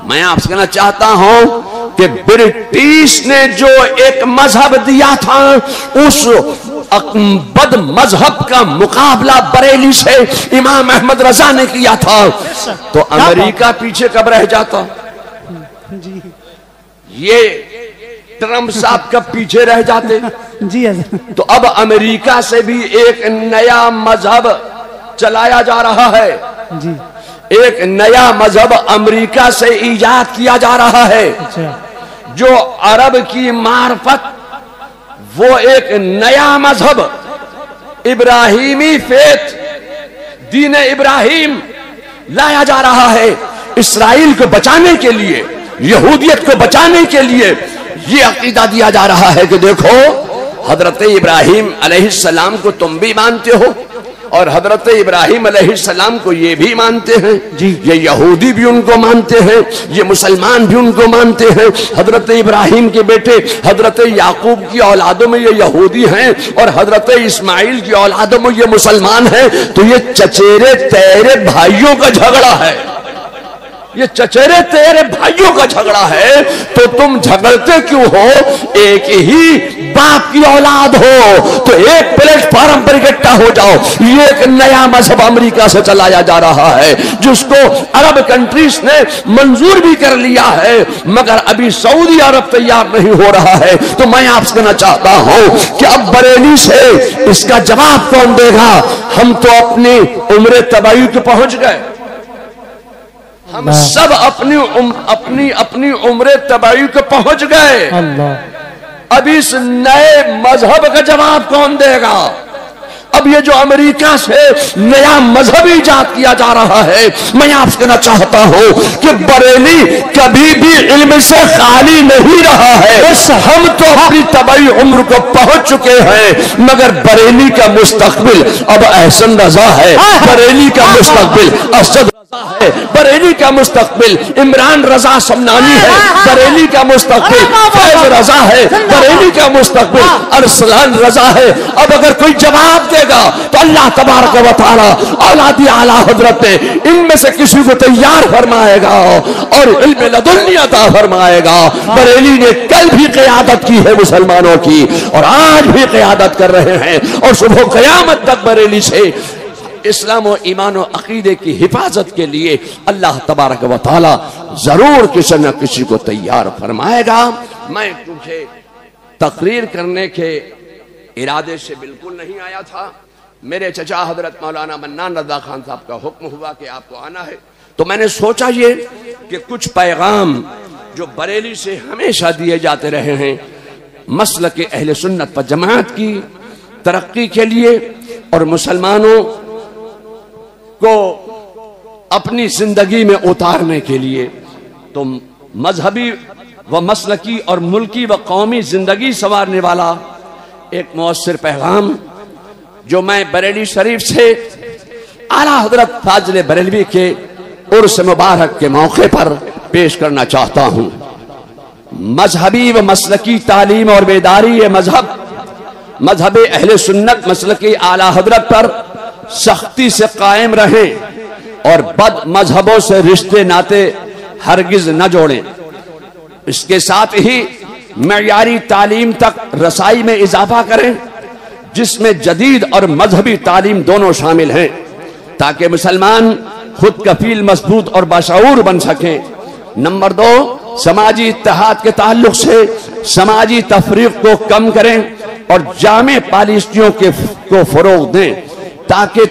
मैं आपसे कहना चाहता हूं कि ब्रिटिश ने जो एक मजहब दिया था, उस बद मजहब का मुकाबला बरेली से इमाम अहमद रजा ने किया था, तो अमेरिका पीछे कब रह जाता? ये ट्रम्प साहब कब पीछे रह जाते? जी तो अब अमेरिका से भी एक नया मजहब चलाया जा रहा है जी। एक नया मजहब अमेरिका से इजाद किया जा रहा है। अच्छा। जो अरब की मार्फत वो एक नया मजहब इब्राहिमी फेथ, दीन इब्राहिम लाया जा रहा है। इसराइल को बचाने के लिए, यहूदियत को बचाने के लिए ये अकीदा दिया जा रहा है कि देखो, हजरत इब्राहिम अलैहिस्सलाम को तुम भी मानते हो और हजरत इब्राहिम अलैहिस्सलाम को ये भी मानते हैं जी। ये यहूदी भी उनको मानते हैं, ये मुसलमान भी उनको मानते हैं। हजरत इब्राहिम के बेटे हजरत याकूब की औलादों में ये यहूदी हैं और हजरत इस्माइल की औलादों में ये मुसलमान हैं। तो ये चचेरे तेरे भाइयों का झगड़ा है, ये चचेरे तेरे भाइयों का झगड़ा है। तो तुम झगड़ते क्यों हो? एक ही बाप की औलाद हो तो एक प्लेटफॉर्म पर इकट्ठा हो जाओ। ये एक नया मजहब अमेरिका से चलाया जा रहा है, जिसको अरब कंट्रीज ने मंजूर भी कर लिया है, मगर अभी सऊदी अरब तैयार नहीं हो रहा है। तो मैं आपसे कहना चाहता हूं कि अब बरेली से इसका जवाब कौन देगा? हम तो अपनी उम्र तबाही पे पहुंच गए, हम सब अपनी उम्र तबाही को पहुंच गए। अब इस नए मजहब का जवाब कौन देगा? अब ये जो अमेरिका से नया मजहब इजाद किया जा रहा है, मैं आपसे कहना चाहता हूं कि बरेली कभी भी इल्म से खाली नहीं रहा है। हम तो अपनी तबाही उम्र को पहुंच चुके हैं, मगर बरेली का मुस्तकबिल अब एहसन रजा है, बरेली का मुस्तकबिल असद है, बरेली का मुस्तकबिल इमरान रजा समनानी है, बरेली का मुस्तकबिल फैज रजा है, बरेली का मुस्तकबिल अरसलान रजा है। अब अगर कोई जवाब देगा तो अल्लाह तबारक व तआला औलादी आला हजरत ने इनमें से किसी को तैयार फरमाएगा और इल्म लदुन्नी अता फरमाएगा। बरेली ने कल भी क़यादत की है मुसलमानों की और आज भी क़यादत कर रहे हैं और सुबह क़यामत तक बरेली से इस्लाम और ईमान और अकीदे की हिफाजत के लिए अल्लाह तबारक व तआला जरूर किसी न किसी को तैयार फरमाएगा। मैं तुझे तकरीर करने के इरादे से बिल्कुल नहीं आया था। मेरे चचा हजरत मौलाना मन्नान रजा खान साहब का हुक्म हुआ कि आपको आना है, तो मैंने सोचा ये कि कुछ पैगाम जो बरेली से हमेशा दिए जाते रहे हैं मसलक के अहले सुन्नत व जमात की तरक्की के लिए और मुसलमानों को अपनी जिंदगी में उतारने के लिए, तो मजहबी व मसलकी और मुल्की व कौमी जिंदगी संवारने वाला एक मौसर पैगाम जो मैं बरेली शरीफ से आला हजरत फाजिल बरेलवी के उर्स मुबारक के मौके पर पेश करना चाहता हूं। मजहबी व मसलकी तालीम और बेदारी मजहब अहले सुन्नत मसलकी आला हजरत पर सख्ती से कायम रहें और बद मजहबों से रिश्ते नाते हरगिज न जोड़ें। इसके साथ ही मयारी तालीम तक रसाई में इजाफा करें, जिसमें जदीद और मजहबी तालीम दोनों शामिल हैं, ताकि मुसलमान खुद कफील मजबूत और बाशऊर बन सकें। नंबर 2, समाजी इत्तेहाद के ताल्लुक से समाजी तफरीक को कम करें और जामे पॉलिसियों को फरोग दें, ताकि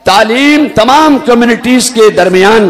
तालीम तमाम कम्युनिटीज के दरमियान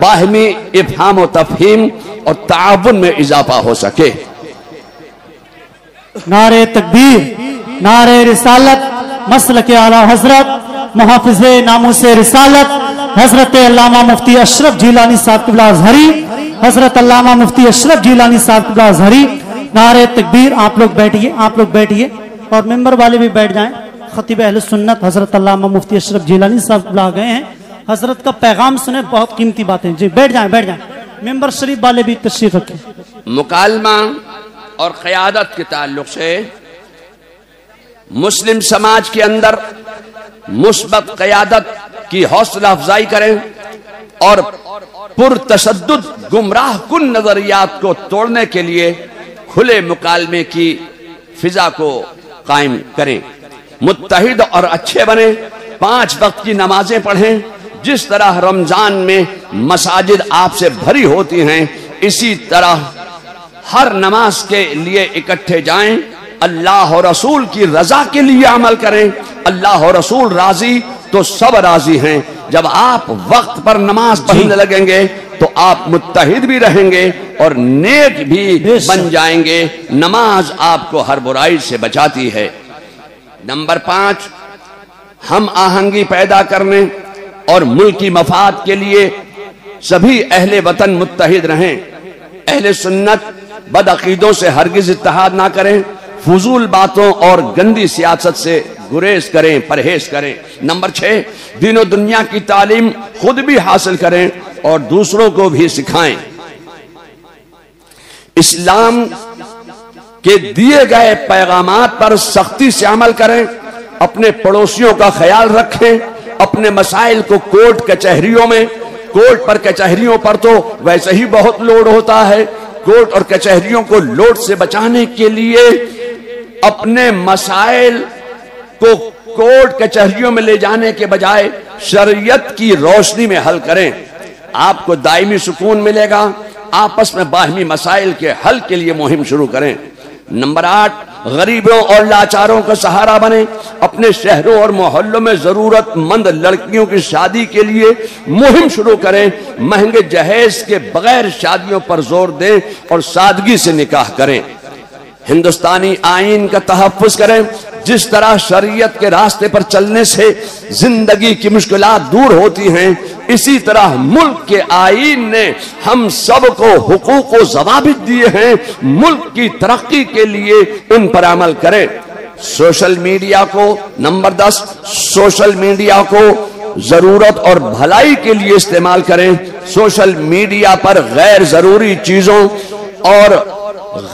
बाहमी इफ़हाम और तफहीम और ताउन में इजाफा हो सके। नारे तकबीर, नारे रिसालत, मसलक आला हजरत मुहाफिज़े नामूसे रिसालत हजरत अल्लामा मुफ्ती अशरफ जिलानी साहब क़िबला अज़हरी, हजरत अल्लामा मुफ्ती अशरफ जिलानी साहब क़िबला अज़हरी। नारे तकबीर। आप लोग बैठिए, आप लोग बैठिए और मेंबर वाले भी बैठ जाएं। खतीब अहले सुन्नत हजरत अल्लामा मुफ्ती अशरफ जिलानी साहब आ गए हैं, हजरत का पैगाम सुने, बहुत कीमती बातें। जी बैठ जाएं, बैठ जाएं। मेंबर शरीफ वाले भी तशरीफ रखें। मुकालमा और क़यादत के ताल्लुक से मुस्लिम समाज के अंदर मुस्बत क़यादत की हौसला अफजाई करें और पुरतशद्दुद गुमराह कुन नजरियात को तोड़ने के लिए खुले मुकालमे की फिजा को कायम करें। मुत्तहिद और अच्छे बने, 5 वक्त की नमाजें पढ़ें। जिस तरह रमजान में मसाजिद आपसे भरी होती हैं, इसी तरह हर नमाज के लिए इकट्ठे जाएं। अल्लाह और रसूल की रजा के लिए अमल करें। अल्लाह और रसूल राजी तो सब राजी हैं। जब आप वक्त पर नमाज पढ़ने लगेंगे तो आप मुत्तहिद भी रहेंगे और नेक भी बन जाएंगे। नमाज आपको हर बुराई से बचाती है। नंबर 5, हम आहंगी पैदा करने और मुल्की मफाद के लिए सभी अहले वतन मुत्तहिद रहें। अहले सुन्नत बदअकीदों से हरगिज इत्तेहाद ना करें। फजूल बातों और गंदी सियासत से गुरेज करें, परहेज करें। नंबर 6, दीन और दुनिया की तालीम खुद भी हासिल करें और दूसरों को भी सिखाएं। इस्लाम के दिए गए पैगामात पर सख्ती से अमल करें। अपने पड़ोसियों का ख्याल रखें। अपने मसाइल को कोर्ट कचहरियों पर तो वैसे ही बहुत लोड होता है। कोर्ट और कचहरियों को लोड से बचाने के लिए अपने मसाइल को कोर्ट कचहरियों में ले जाने के बजाय शरीयत की रोशनी में हल करें। आपको दायमी सुकून मिलेगा। आपस में बाहमी मसाइल के हल के लिए मुहिम शुरू करें। नंबर 8, गरीबों और लाचारों का सहारा बने। अपने शहरों और मोहल्लों में जरूरतमंद लड़कियों की शादी के लिए मुहिम शुरू करें। महंगे जहेज के बगैर शादियों पर जोर दें और सादगी से निकाह करें। हिंदुस्तानी आईन का तहफ्फुज करें। जिस तरह शरीयत के रास्ते पर चलने से जिंदगी की मुश्किलात दूर होती हैं, इसी तरह मुल्क के आईन ने हम सब को हुकूक व ज़वाबित दिए हैं। मुल्क की तरक्की के लिए उन पर अमल करें। सोशल मीडिया को, नंबर 10, सोशल मीडिया को जरूरत और भलाई के लिए इस्तेमाल करें। सोशल मीडिया पर गैर जरूरी चीजों और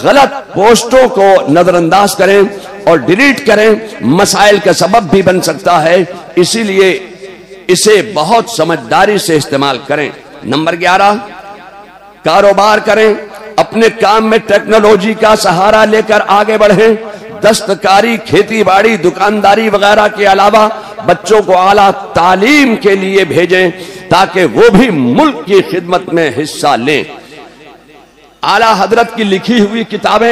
गलत पोस्टों को नजरअंदाज करें और डिलीट करें। मसाइल का सबब भी बन सकता है, इसीलिए इसे बहुत समझदारी से इस्तेमाल करें। नंबर 11, कारोबार करें। अपने काम में टेक्नोलॉजी का सहारा लेकर आगे बढ़ें। दस्तकारी, खेती बाड़ी, दुकानदारी वगैरह के अलावा बच्चों को आला तालीम के लिए भेजें ताकि वो भी मुल्क की खिदमत में हिस्सा लें। आला हजरत की लिखी हुई किताब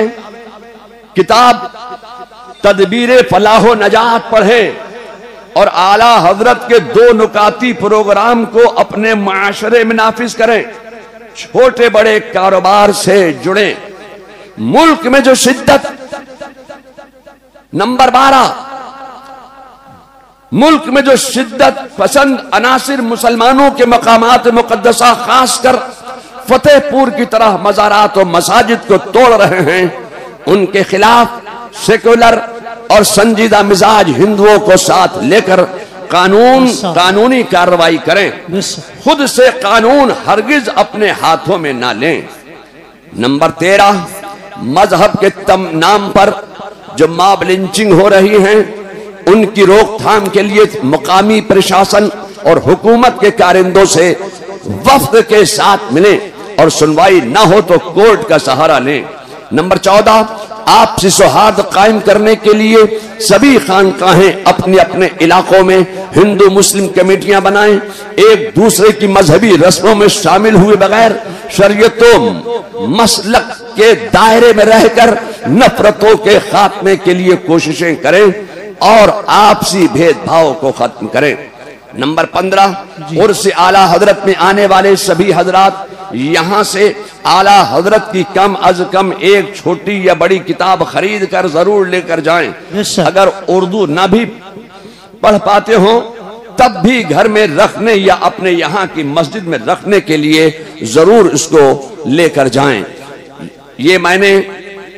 तदबीर फलाहो नजात पढ़ें और आला हजरत के 2 नुकाती प्रोग्राम को अपने माशरे में नाफिज करें। छोटे बड़े कारोबार से जुड़े। मुल्क में जो शिद्दत, नंबर 12, मुल्क में जो शिद्दत पसंद अनासिर मुसलमानों के मकामात मुकद्दसा खासकर फतेहपुर की तरह मज़ारात और मसाजिद को तोड़ रहे हैं, उनके खिलाफ सेकुलर और संजीदा मिजाज हिंदुओं को साथ लेकर कानूनी कार्रवाई करें। खुद से कानून हरगिज अपने हाथों में ना लें। नंबर 13, मजहब के नाम पर जो मॉब लिंचिंग हो रही हैं, उनकी रोकथाम के लिए मुकामी प्रशासन और हुकूमत के कारिंदों से वफ्द के साथ मिलें और सुनवाई ना हो तो कोर्ट का सहारा लें। नंबर 14, आपसी सौहार्द कायम करने के लिए सभी खानकाहें अपने अपने इलाकों में हिंदू मुस्लिम कमेटियां बनाएं। एक दूसरे की मजहबी रस्मों में शामिल हुए बगैर शरीयतों मसलक के दायरे में रहकर नफरतों के खात्मे के लिए कोशिशें करें और आपसी भेदभाव को खत्म करें। नंबर 15, उर्स आला हजरत में आने वाले सभी हजरात यहां से आला हजरत की कम अज कम एक छोटी या बड़ी किताब खरीद कर जरूर लेकर जाएं। अगर उर्दू ना भी पढ़ पाते हो तब भी घर में रखने या अपने यहाँ की मस्जिद में रखने के लिए जरूर इसको लेकर जाएं। ये मैंने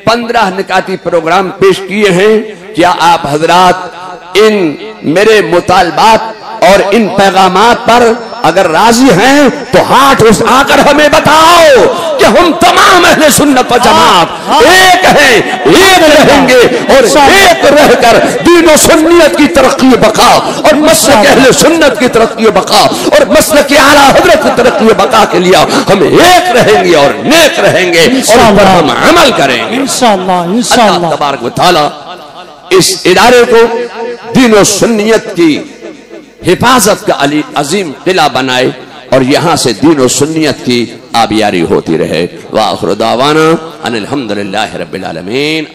15 निकाती प्रोग्राम पेश किए हैं। क्या आप हजरात इन मेरे मुतालबात और इन पैगामात पर अगर राजी हैं तो हाथ उठाकर हमें बताओ कि हम तमाम अहले सुन्नत व जमात एक हैं, एक रहेंगे और एक रहकर दीन और सुन्नियत की तरक्की बका और मसलक अहले सुन्नत की तरक्की बका और मसलक आला हजरत की तरक्की बका के लिए हम एक रहेंगे और नेक रहेंगे और उस पर हम अमल करेंगे इंशाअल्लाह। इंशाअल्लाह तबारक व तआला इस इदारे को दीन और सुन्नियत की हिफाजत का अजीम किला बनाए और यहाँ से दीन और सुन्नियत की आबियारी होती रहे। व आखिर दावाना अनिल हम्दुलिल्लाहि रब्बिल आलमीन।